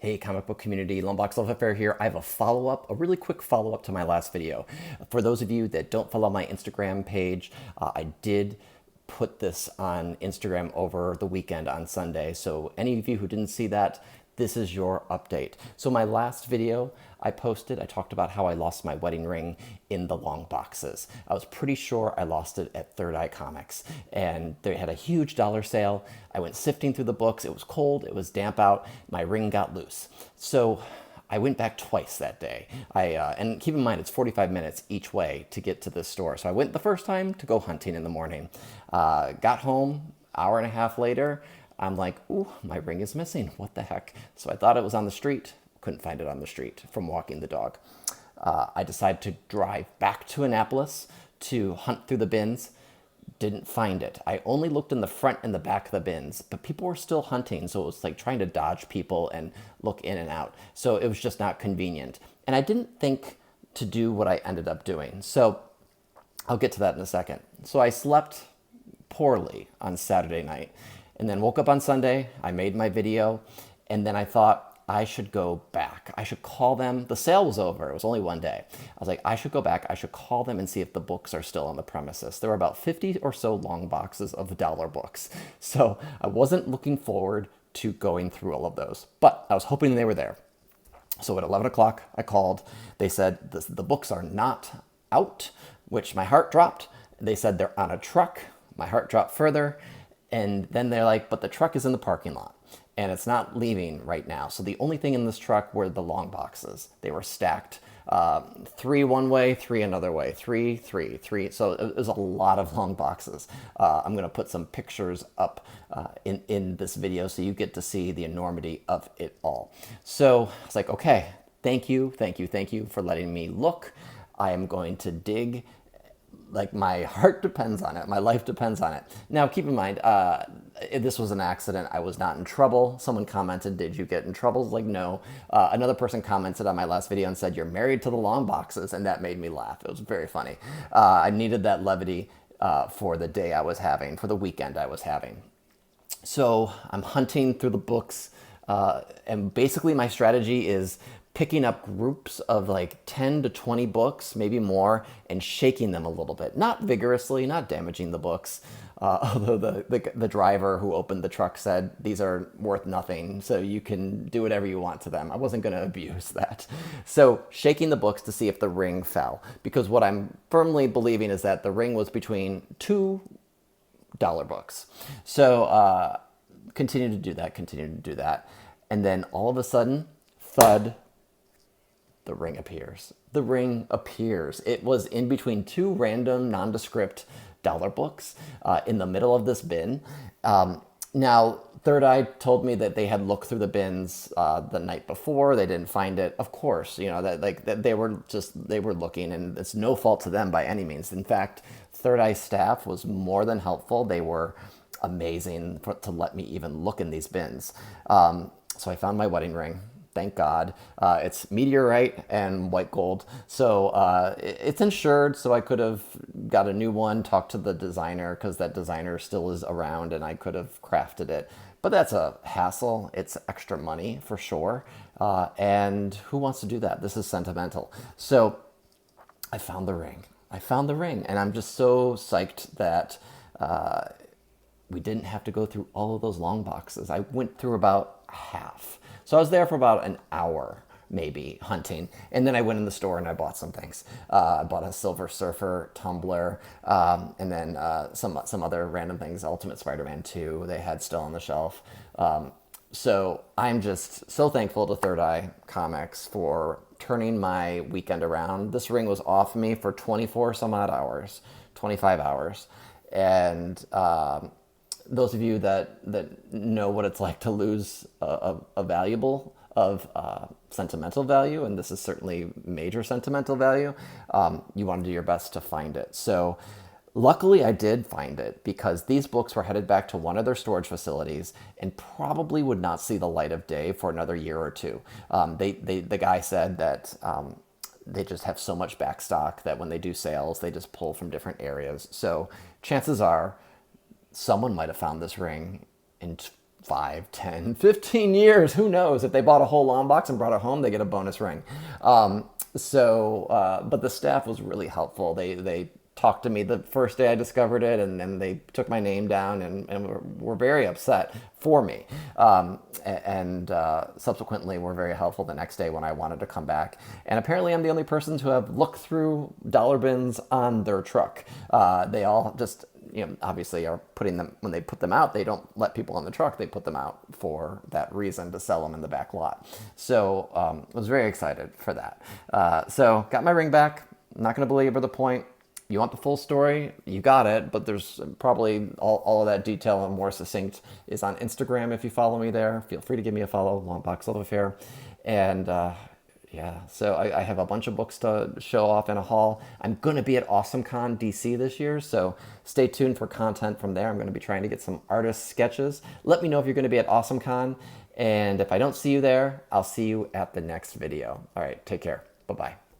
Hey, comic book community, Lumbox Love Affair here. I have a follow-up, a really quick follow-up to my last video. For those of you that don't follow my Instagram page, I did put this on Instagram over the weekend on Sunday. So any of you who didn't see that, this is your update. So my last video I posted, I talked about how I lost my wedding ring in the long boxes. I was pretty sure I lost it at Third Eye Comics, and they had a huge dollar sale. I went sifting through the books. It was cold, it was damp out, my ring got loose. So I went back twice that day. And keep in mind, it's 45 minutes each way to get to this store. So I went the first time to go hunting in the morning. Got home, hour and a half later, I'm like, ooh, my ring is missing. What the heck? So I thought it was on the street. Couldn't find it on the street from walking the dog. I decided to drive back to Annapolis to hunt through the bins. Didn't find it. I only looked in the front and the back of the bins, but people were still hunting. So it was like trying to dodge people and look in and out. So it was just not convenient. And I didn't think to do what I ended up doing. So I'll get to that in a second. So I slept poorly on Saturday night. And then woke up on Sunday, I made my video, and then I thought I should go back. I should call them. The sale was over. It was only one day. I was like, I should go back. I should call them and see if the books are still on the premises. There were about 50 or so long boxes of dollar books. So I wasn't looking forward to going through all of those, but I was hoping they were there. So at 11 o'clock, I called. They said the books are not out, which my heart dropped. They said they're on a truck. My heart dropped further. And then they're like, but the truck is in the parking lot and it's not leaving right now. So the only thing in this truck were the long boxes. They were stacked, 3 one way, 3 another way, 3, 3, 3. So it was a lot of long boxes. I'm going to put some pictures up in this video so you get to see the enormity of it all. So I was like, okay, thank you for letting me look. I am going to dig. Like, my heart depends on it. My life depends on it. Now, keep in mind, this was an accident. I was not in trouble. Someone commented, did you get in trouble? I was like, no. Another person commented on my last video and said, you're married to the long boxes. And that made me laugh. It was very funny. I needed that levity for the day I was having, for the weekend I was having. So I'm hunting through the books. And basically my strategy is picking up groups of like 10 to 20 books, maybe more, and shaking them a little bit. Not vigorously, not damaging the books. Although the driver who opened the truck said, these are worth nothing, so you can do whatever you want to them. I wasn't gonna abuse that. So shaking the books to see if the ring fell. Because what I'm firmly believing is that the ring was between 2 dollar books. So continue to do that. And then all of a sudden, thud, the ring appears. The ring appears. It was in between 2 random nondescript dollar books in the middle of this bin. Now, Third Eye told me that they had looked through the bins the night before. They didn't find it. Of course, you know, that they were looking, and it's no fault to them by any means. In fact, Third Eye staff was more than helpful. They were amazing to let me even look in these bins. So I found my wedding ring. Thank God. It's meteorite and white gold. So it's insured, so I could have got a new one, talked to the designer, because that designer still is around, and I could have crafted it. But that's a hassle. It's extra money for sure. And who wants to do that? This is sentimental. So I found the ring. And I'm just so psyched that we didn't have to go through all of those long boxes. I went through about half. So I was there for about an hour, maybe, hunting. And then I went in the store and I bought some things. I bought a Silver Surfer tumbler, and then some other random things. Ultimate Spider-Man 2, they had still on the shelf. So I'm just so thankful to Third Eye Comics for turning my weekend around. This ring was off me for 24 some odd hours, 25 hours. And those of you that know what it's like to lose a valuable of sentimental value, and this is certainly major sentimental value, you want to do your best to find it. So luckily I did find it, because these books were headed back to one of their storage facilities and probably would not see the light of day for another year or two. The guy said that they just have so much back stock that when they do sales, they just pull from different areas. So chances are someone might have found this ring in 5, 10, 15 years. Who knows? If they bought a whole long box and brought it home, they get a bonus ring. But the staff was really helpful. They talked to me the first day I discovered it, and then they took my name down and were very upset for me. Subsequently were very helpful the next day when I wanted to come back. And apparently I'm the only person to have looked through dollar bins on their truck. They all just, obviously are putting them, when they put them out, they don't let people on the truck. They put them out for that reason, to sell them in the back lot. So I was very excited for that. So got my ring back. I'm not going to belabor the point. You want the full story? You got it, but there's probably all of that detail and more succinct is on Instagram. If you follow me there, feel free to give me a follow, Long Box Love Affair. And yeah, so I have a bunch of books to show off in a haul. I'm going to be at AwesomeCon DC this year, so stay tuned for content from there. I'm going to be trying to get some artist sketches. Let me know if you're going to be at AwesomeCon, and if I don't see you there, I'll see you at the next video. All right, take care. Bye-bye.